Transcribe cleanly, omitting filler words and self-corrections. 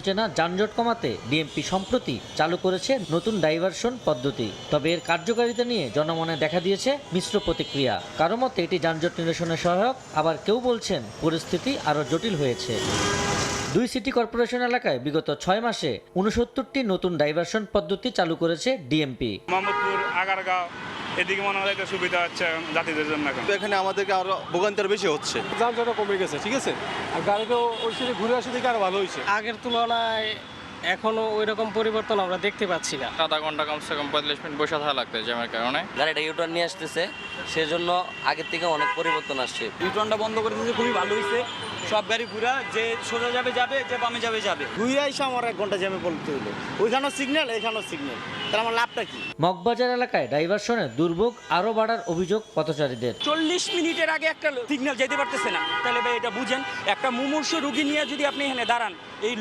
অচেনা যানজট কমাতে ডিএমপি সম্প্রতি চালু করেছে নতুন ডাইভারশন পদ্ধতি। তবে এর কার্যকারিতা নিয়ে জনমনে দেখা দিয়েছে মিশ্র প্রতিক্রিয়া। কারো মতে এটি যানজট নিরসনে সহায়ক, আবার কেউ বলছেন পরিস্থিতি আরও জটিল হয়েছে। দুই সিটি কর্পোরেশন এলাকায় বিগত ৬ মাসে ৬৯টি নতুন ডাইভারশন পদ্ধতি চালু করেছে ডিএমপি। মোহাম্মদপুর, আগারগাঁও এদিকে মনে হয় একটা সুবিধা হচ্ছে যাত্রীদের জন্য। এখানে আমাদেরকে আরো ভোগান্তি বেশি হচ্ছে, যানজটও কমে গেছে, ঠিক আছে, আর গাড়িটাও ওই সাথে ঘুরে আসে দিকে আরো ভালো হয়েছে। আগের তুলনায় এখনো ওই রকম পরিবর্তন আমরা দেখতে পাচ্ছি না। আধা ঘন্টা কমসে কম 45 মিনিট বসে থাকা লাগতো জ্যামের কারণে। গাড়িটা ইউটার্ন নিয়ে আসতেছে, সেজন্য আগের থেকে অনেক পরিবর্তন আসছে। ইউটার্নটা বন্ধ করে দিয়েছে, খুবই ভালো হয়েছে। সব গাড়ি ঘুরা, যে সোজা যাবে যাবে, যে বামে যাবে যাবে। ঘুরে এসে আমার 1 ঘন্টা জ্যামে পড়তে হলো। ওইখানেও সিগন্যাল, এখানেও সিগন্যাল, তাহলে আমার লাভটা কি? মগবাজার এলাকায় ডাইভারশনের দুর্ভোগ আরও বাড়ার অভিযোগ পথচারীদের। 40 মিনিটের আগে একটা সিগন্যাল যেতে পারতেছে না, তাহলে ভাই এটা বুঝেন, একটা মুমূর্ষু রুগী নিয়ে যদি আপনি এখানে দাঁড়ান, এই